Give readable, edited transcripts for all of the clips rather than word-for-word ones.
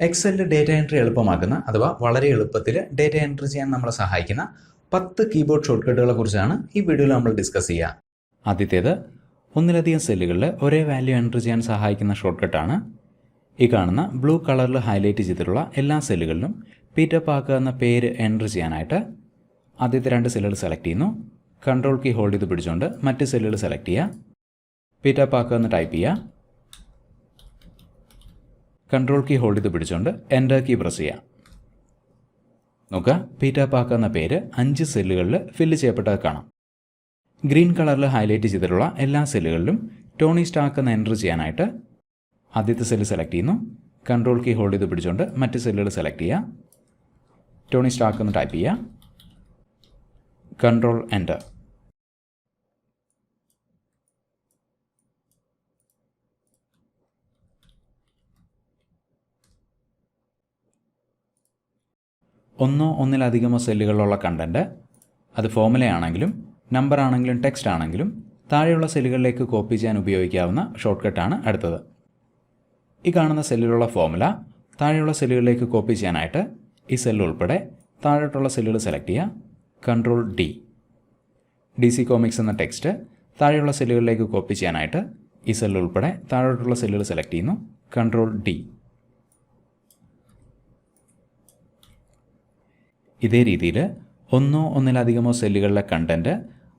എക്സലിൽ data entry എളുപ്പമാക്കുന്ന അഥവാ വളരെ എളുപ്പത്തിൽ ഡേറ്റ എൻട്രി ചെയ്യാൻ നമ്മളെ സഹായിക്കുന്ന 10 കീബോർഡ് ഷോർട്ട്കട്ടുകളെ കുറിച്ചാണ് ഈ വീഡിയോയിൽ നമ്മൾ ഡിസ്കസ് ചെയ്യുക. ആദ്യത്തേത്, ഒന്നിലധികം സെല്ലുകളിൽ ഒരേ വാല്യൂ എൻട്രി ചെയ്യാൻ സഹായിക്കുന്ന ഷോർട്ട്കട്ടാണ്. ഈ കാണുന്ന ബ്ലൂ കളറിൽ ഹൈലൈറ്റ് ചെയ്തിട്ടുള്ള എല്ലാ സെല്ലുകളിലും പീറ്റർ പാക്കർ എന്ന പേര് എൻട്രി ചെയ്യാനായിട്ട് ആദ്യത്തെ 2 സെല്ലുകൾ സെലക്ട് ചെയ്യുന്നു. കൺട്രോൾ കീ ഹോൾഡ് ചെയ്ത് പിടിച്ചുകൊണ്ട് മറ്റ് സെല്ലുകൾ സെലക്ട് ചെയ്യുക. പീറ്റർ പാക്കർ എന്ന് ടൈപ്പ് ചെയ്യുക. കൺട്രോൾ കീ ഹോൾഡ് ചെയ്ത് പിടിച്ചുകൊണ്ട് എൻ്റർ കീ പ്രസ് ചെയ്യുക. നോക്കുക, പീറ്റർ പാക്കർ എന്ന പേര് 5 സെല്ലുകളിൽ ഫില്ല് ചെയ്യപ്പെട്ടത് കാണാം. ഗ്രീൻ കളറിൽ ഹൈലൈറ്റ് ചെയ്തിട്ടുള്ള എല്ലാ സെല്ലുകളിലും ടോണി സ്റ്റാർക്ക് എന്ന് എൻ്റർ ചെയ്യാനായിട്ട് ആദ്യത്തെ സെല്ല് സെലക്ട് ചെയ്യുന്നു. കൺട്രോൾ കീ ഹോൾഡ് ചെയ്ത് പിടിച്ചുകൊണ്ട് മറ്റ് സെല്ലുകൾ സെലക്ട് ചെയ്യുക. ടോണി സ്റ്റാർക്ക് എന്ന് ടൈപ്പ് ചെയ്യുക. Control enter. ഒന്നോ ഒന്നിലധികമോ സെല്ലുകളിലുള്ള കണ്ടൻറ്റ്, അത് ഫോർമുലയാണെങ്കിലും നമ്പർ ആണെങ്കിലും ടെക്സ്റ്റ് ആണെങ്കിലും താഴെയുള്ള സെല്ലുകളിലേക്ക് കോപ്പി ചെയ്യാൻ ഉപയോഗിക്കാവുന്ന ഷോർട്ട്കട്ടാണ് അടുത്തത്. ഈ കാണുന്ന സെല്ലിലുള്ള ഫോർമുല താഴെയുള്ള സെല്ലുകളിലേക്ക് കോപ്പി ചെയ്യാനായിട്ട് ഈ സെല്ല് ഉൾപ്പെടെ താഴോട്ടുള്ള സെല്ലുകൾ സെലക്ട് ചെയ്യുക. Control D. DC കോമിക്സ് എന്ന ടെക്സ്റ്റ് താഴെയുള്ള സെല്ലുകളിലേക്ക് കോപ്പി ചെയ്യാനായിട്ട് ഈ സെല്ല് ഉൾപ്പെടെ താഴോട്ടുള്ള സെല്ലുകൾ സെലക്ട് ചെയ്യുന്നു. Control D. ഇതേ രീതിയിൽ ഒന്നോ ഒന്നിലധികമോ സെല്ലുകളിലെ കണ്ടൻറ്റ്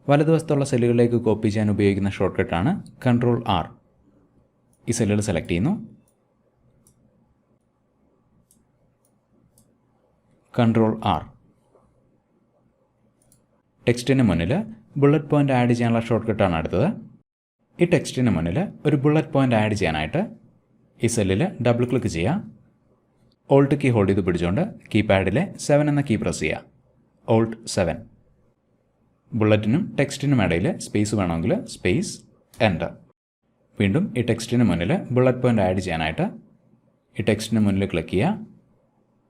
വലതുവശത്തുള്ള സെല്ലുകളിലേക്ക് കോപ്പി ചെയ്യാൻ ഉപയോഗിക്കുന്ന ഷോർട്ട്കട്ടാണ് കൺട്രോൾ ആർ. ഈ സെല്ലുകൾ സെലക്ട് ചെയ്യുന്നു. Control R. ടെക്സ്റ്റിന് മുന്നിൽ ബുള്ളറ്റ് പോയിൻ്റ് ആഡ് ചെയ്യാനുള്ള ഷോർട്ട്കട്ടാണ് അടുത്തത്. ഈ ടെക്സ്റ്റിന് മുന്നിൽ ഒരു ബുള്ളറ്റ് പോയിൻ്റ് ആഡ് ചെയ്യാനായിട്ട് ഈ സെല്ലിൽ ഡബിൾ ക്ലിക്ക് ചെയ്യുക. ഓൾട്ട് കീ ഹോൾഡ് ചെയ്ത് പിടിച്ചുകൊണ്ട് കീപാഡിലെ 7 എന്ന കീ പ്രസ് ചെയ്യുക. ഓൾട്ട് 7. ബുള്ളറ്റിനും ടെക്സ്റ്റിനും ഇടയിൽ സ്പേസ് വേണമെങ്കിൽ സ്പേസ്, എൻ്റർ. വീണ്ടും ഈ ടെക്സ്റ്റിന് മുന്നിൽ ബുള്ളറ്റ് പോയിൻ്റ് ആഡ് ചെയ്യാനായിട്ട് ഈ ടെക്സ്റ്റിന് മുന്നിൽ ക്ലിക്ക് ചെയ്യുക.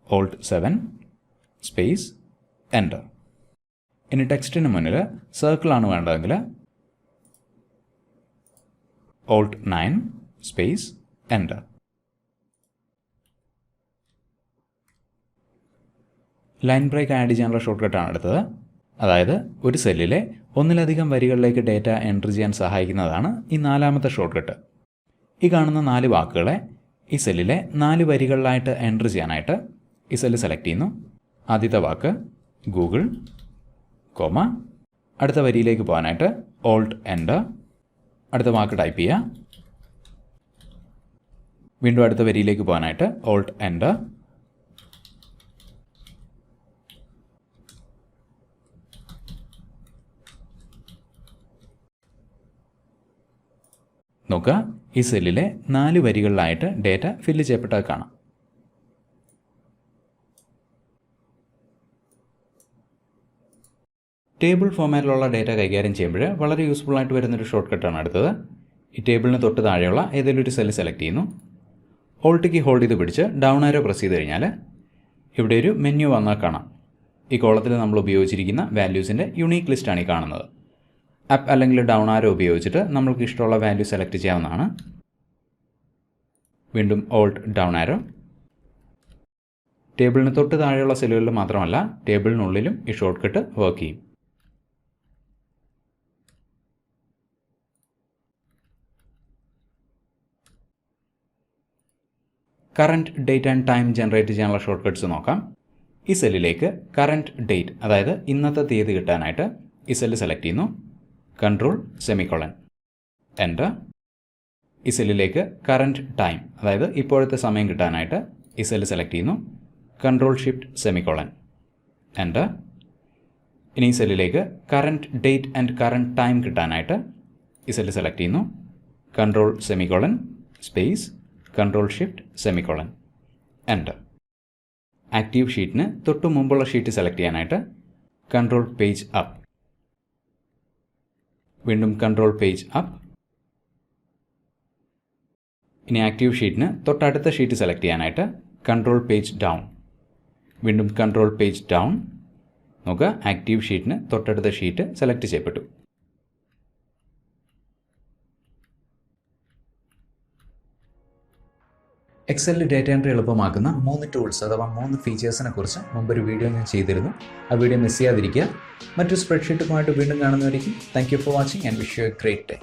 Alt 7 space, enter. ഇനി ടെക്സ്റ്റിന് മുന്നിൽ സർക്കിളാണ് വേണ്ടതെങ്കിൽ alt 9 space, enter. Line break add ചെയ്യാനുള്ള ഷോർട്ട്കട്ടാണ് അടുത്തത്. അതായത് ഒരു സെല്ലിലെ ഒന്നിലധികം വരികളിലേക്ക് ഡേറ്റ എൻട്രി ചെയ്യാൻ സഹായിക്കുന്നതാണ് ഈ 4ാമത്തെ ഷോർട്ട്കട്ട്. ഈ കാണുന്ന 4 വാക്കുകളെ ഈ സെല്ലിലെ 4 വരികളിലായിട്ട് എൻട്രി ചെയ്യാനായിട്ട് ഈ സെല്ല് സെലക്ട് ചെയ്യുന്നു. ആദ്യത്തെ വാക്ക് ഗൂഗിൾ, കോമ. അടുത്ത വരിയിലേക്ക് പോകാനായിട്ട് ഓൾട്ട് എൻ്റർ. അടുത്ത വാക്ക് ടൈപ്പ് ചെയ്യുക. വീണ്ടും അടുത്ത വരിയിലേക്ക് പോകാനായിട്ട് ഓൾട്ട് എൻ്റർ. നോക്കുക, ഈ സെല്ലിലെ 4 വരികളിലായിട്ട് ഡേറ്റ ഫില്ല് ചെയ്യപ്പെട്ടത് കാണാം. ടേബിൾ ഫോമാറ്റിലുള്ള ഡേറ്റ കൈകാര്യം ചെയ്യുമ്പോൾ വളരെ യൂസ്ഫുൾ ആയിട്ട് വരുന്നൊരു ഷോർട്ട്കട്ടാണ് അടുത്തത്. ഈ ടേബിളിന് തൊട്ട് താഴെയുള്ള ഏതെങ്കിലും ഒരു സെല്ല് സെലക്ട് ചെയ്യുന്നു. ഓൾട്ട് കീ ഹോൾഡ് ചെയ്ത് പിടിച്ച് ഡൗൺ ആരോ പ്രസ് ചെയ്ത് കഴിഞ്ഞാൽ ഇവിടെ ഒരു മെനു വന്നാൽ കാണാം. ഈ കോളത്തിൽ നമ്മൾ ഉപയോഗിച്ചിരിക്കുന്ന വാല്യൂസിൻ്റെ യുണീക്ക് ലിസ്റ്റാണ് ഈ കാണുന്നത്. അപ്പ് അല്ലെങ്കിൽ ഡൗൺ ആരോ ഉപയോഗിച്ചിട്ട് നമ്മൾക്ക് ഇഷ്ടമുള്ള വാല്യൂ സെലക്ട് ചെയ്യാവുന്നതാണ്. വീണ്ടും ഓൾട്ട് ഡൗൺ ആരോ. ടേബിളിന് തൊട്ട് താഴെയുള്ള സെല്ലുകളിൽ മാത്രമല്ല ടേബിളിനുള്ളിലും ഈ ഷോർട്ട്കട്ട് വർക്ക് ചെയ്യും. Current date and time generate ചെയ്യാനുള്ള ഷോർട്ട്കട്ട്സ് നോക്കാം. ഈ സെല്ലിലേക്ക് കറൻറ്റ് ഡേറ്റ്, അതായത് ഇന്നത്തെ തീയതി കിട്ടാനായിട്ട് ഈ സെല്ല് സെലക്ട് ചെയ്യുന്നു. Control semicolon, enter. ഈ സെല്ലിലേക്ക് കറൻറ്റ് ടൈം, അതായത് ഇപ്പോഴത്തെ സമയം കിട്ടാനായിട്ട് ഈ സെല്ല് സെലക്ട് ചെയ്യുന്നു. Control shift semicolon, enter. ഇനി ഈ സെല്ലിലേക്ക് current date and current time കിട്ടാനായിട്ട് ഈ സെല്ല് സെലക്ട് ചെയ്യുന്നു. Control semicolon space control shift semicolon, enter. Active ഷീറ്റിന് തൊട്ടു മുമ്പുള്ള ഷീറ്റ് സെലക്ട് ചെയ്യാനായിട്ട് കൺട്രോൾ പേജ് അപ്പ്. വീണ്ടും കൺട്രോൾ പേജ് അപ്പ്. ഇനി ആക്റ്റീവ് ഷീറ്റിന് തൊട്ടടുത്ത ഷീറ്റ് സെലക്ട് ചെയ്യാനായിട്ട് കൺട്രോൾ പേജ് ഡൗൺ. വീണ്ടും കൺട്രോൾ പേജ് ഡൗൺ. നോക്കുക, ആക്റ്റീവ് ഷീറ്റിന് തൊട്ടടുത്ത ഷീറ്റ് സെലക്ട് ചെയ്യപ്പെട്ടു. എക്സലിൽ ഡേറ്റ എൻട്രി എളുപ്പമാക്കുന്ന 3 ടൂൾസ് അഥവാ 3 ഫീച്ചേഴ്സിനെ കുറിച്ച് മുമ്പൊരു വീഡിയോ ഞാൻ ചെയ്തിരുന്നു. ആ വീഡിയോ മിസ് ചെയ്യാതിരിക്കുക. മറ്റൊരു സ്പ്രെഡ്ഷീറ്റുമായിട്ട് വീണ്ടും കാണുന്നവരേക്കും thank you for watching and wish you a great day.